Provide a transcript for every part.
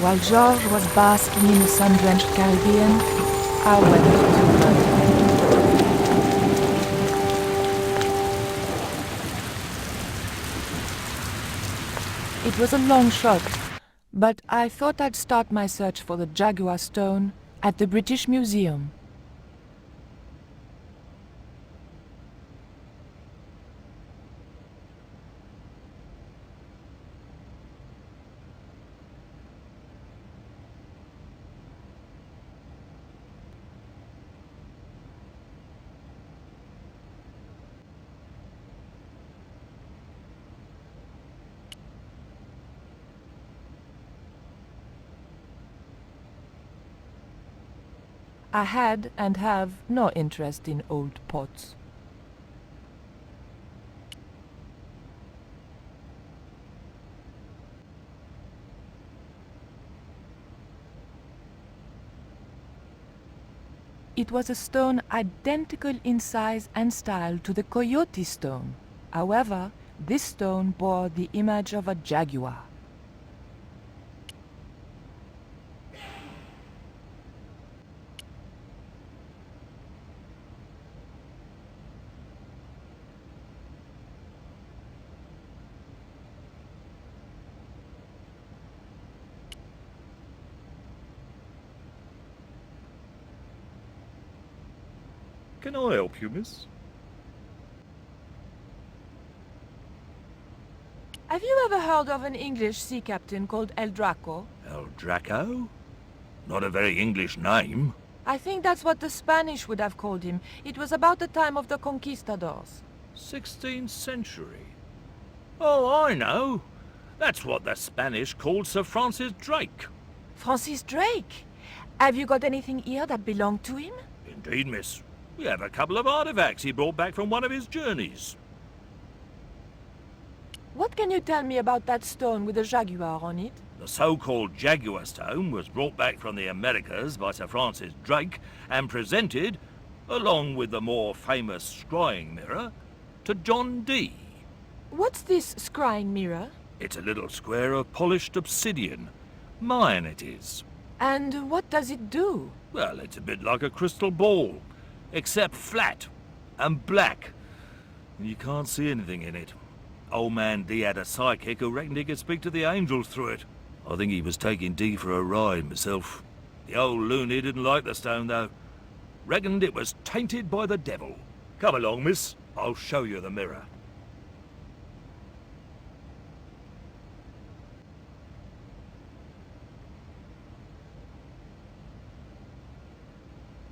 While George was basking in the sun-drenched Caribbean, I went to London. It was a long shot, but I thought I'd start my search for the Jaguar stone at the British Museum. I had and have no interest in old pots. It was a stone identical in size and style to the Coyote stone. However, this stone bore the image of a jaguar. Can I help you, miss? Have you ever heard of an English sea captain called El Draco? El Draco? Not a very English name. I think that's what the Spanish would have called him. It was about the time of the conquistadors. 16th century. Oh, I know. That's what the Spanish called Sir Francis Drake. Francis Drake? Have you got anything here that belonged to him? Indeed, miss. We have a couple of artifacts he brought back from one of his journeys. What can you tell me about that stone with a jaguar on it? The so-called Jaguar stone was brought back from the Americas by Sir Francis Drake and presented, along with the more famous scrying mirror, to John Dee. What's this scrying mirror? It's a little square of polished obsidian. Mine it is. And what does it do? Well, it's a bit like a crystal ball, except flat and black. You can't see anything in it. Old man Dee had a psychic who reckoned he could speak to the angels through it. I think he was taking Dee for a ride myself. The old loony didn't like the stone, though. Reckoned it was tainted by the devil. Come along, miss. I'll show you the mirror.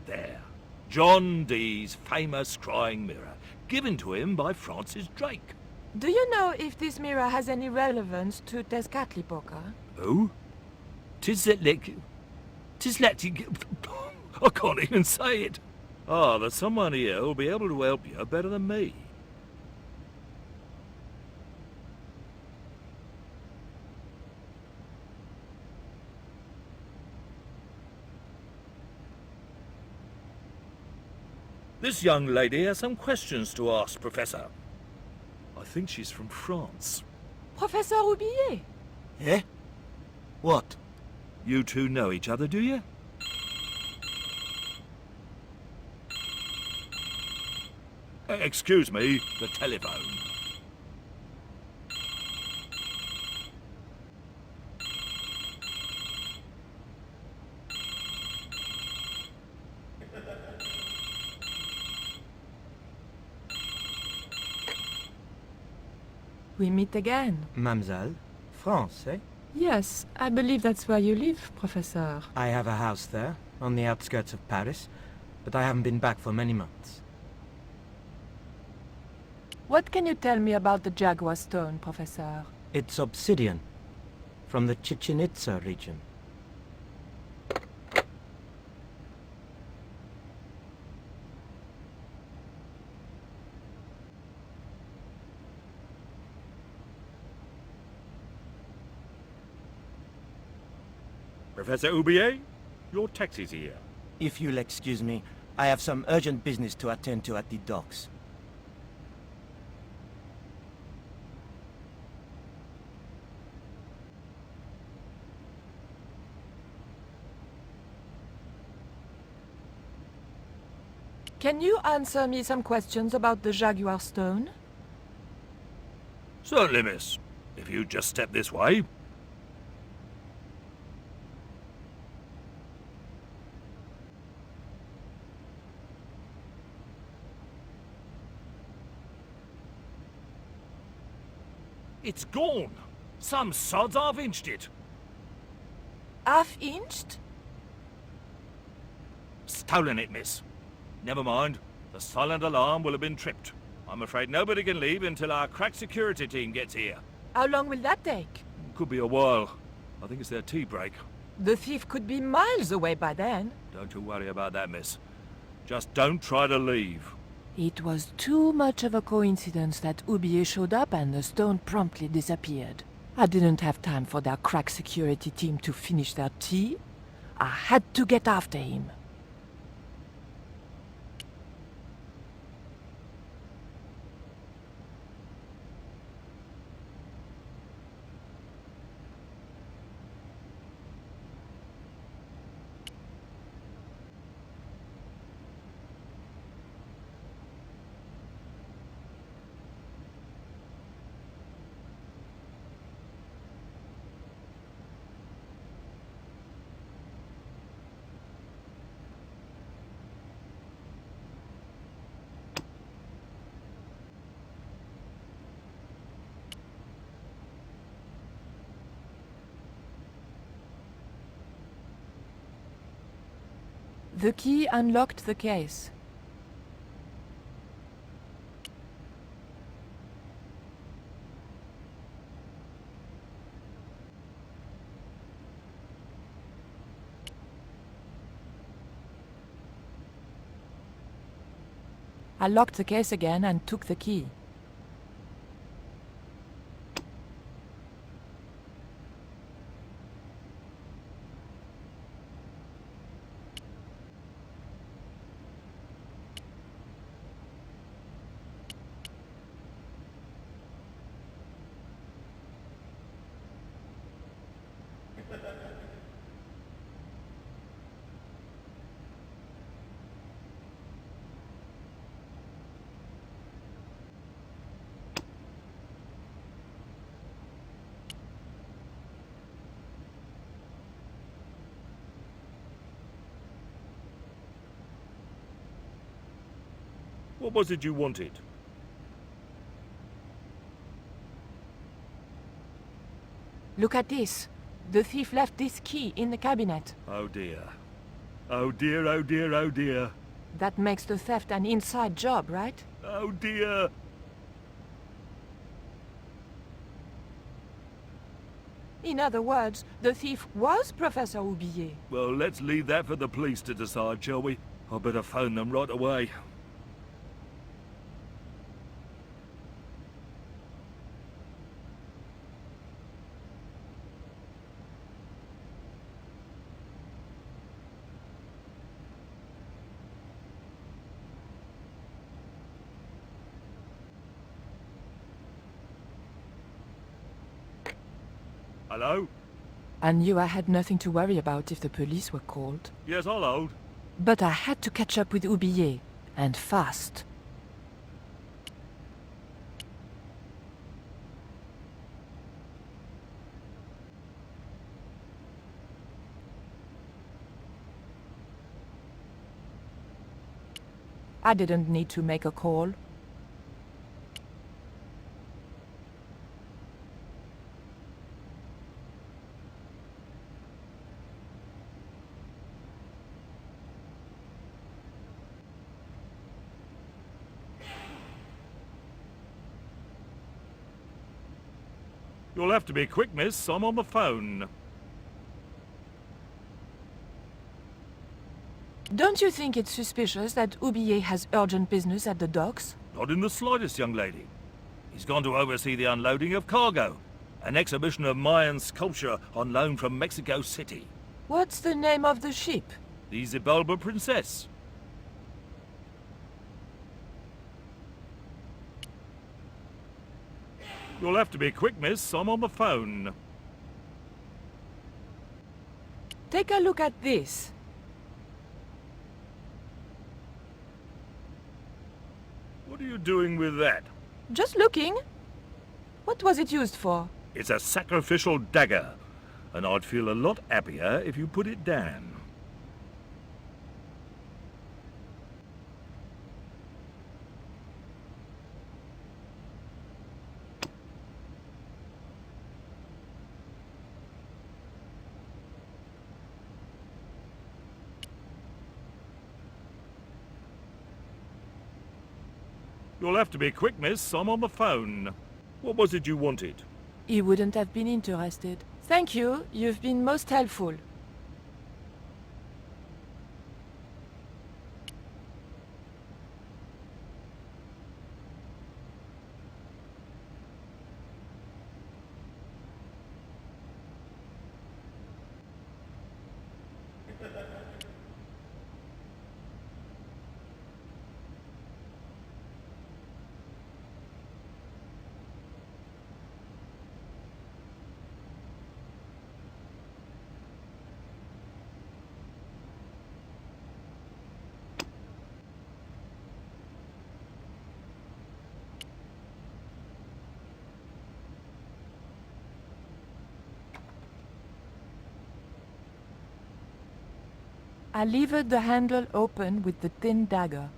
There. John Dee's famous scrying mirror, given to him by Francis Drake. Do you know if this mirror has any relevance to Tezcatlipoca? Who? I can't even say it. Ah, there's someone here who'll be able to help you better than me. This young lady has some questions to ask, Professor. I think she's from France. Professor Roubillier? Eh? What? You two know each other, do you? Excuse me, the telephone. We meet again. Mademoiselle? France, eh? Yes, I believe that's where you live, Professor. I have a house there, on the outskirts of Paris, but I haven't been back for many months. What can you tell me about the Jaguar stone, Professor? It's obsidian, from the Chichen Itza region. Professor Roubillier, your taxi's here. If you'll excuse me, I have some urgent business to attend to at the docks. Can you answer me some questions about the Jaguar stone? Certainly, miss. If you just step this way. It's gone. Some sods half-inched it. Half-inched? Stolen it, miss. Never mind. The silent alarm will have been tripped. I'm afraid nobody can leave until our crack security team gets here. How long will that take? Could be a while. I think it's their tea break. The thief could be miles away by then. Don't you worry about that, miss. Just don't try to leave. It was too much of a coincidence that Oublier showed up and the stone promptly disappeared. I didn't have time for their crack security team to finish their tea. I had to get after him. The key unlocked the case. I locked the case again and took the key. What was it you wanted? Look at this. The thief left this key in the cabinet. Oh dear. Oh dear, oh dear, oh dear. That makes the theft an inside job, right? Oh dear. In other words, the thief was Professor Oublier. Well, let's leave that for the police to decide, shall we? I better phone them right away. Hello? I knew I had nothing to worry about if the police were called. Yes, I'll hold. But I had to catch up with Oublier, and fast. I didn't need to make a call. You'll have to be quick, miss. I'm on the phone. Don't you think it's suspicious that Oublier has urgent business at the docks? Not in the slightest, young lady. He's gone to oversee the unloading of cargo. An exhibition of Mayan sculpture on loan from Mexico City. What's the name of the ship? The Xibalba Princess. You'll have to be quick, miss. I'm on the phone. Take a look at this. What are you doing with that? Just looking. What was it used for? It's a sacrificial dagger, and I'd feel a lot happier if you put it down. You'll have to be quick, miss. I'm on the phone. What was it you wanted? He wouldn't have been interested. Thank you. You've been most helpful. I levered the handle open with the thin dagger.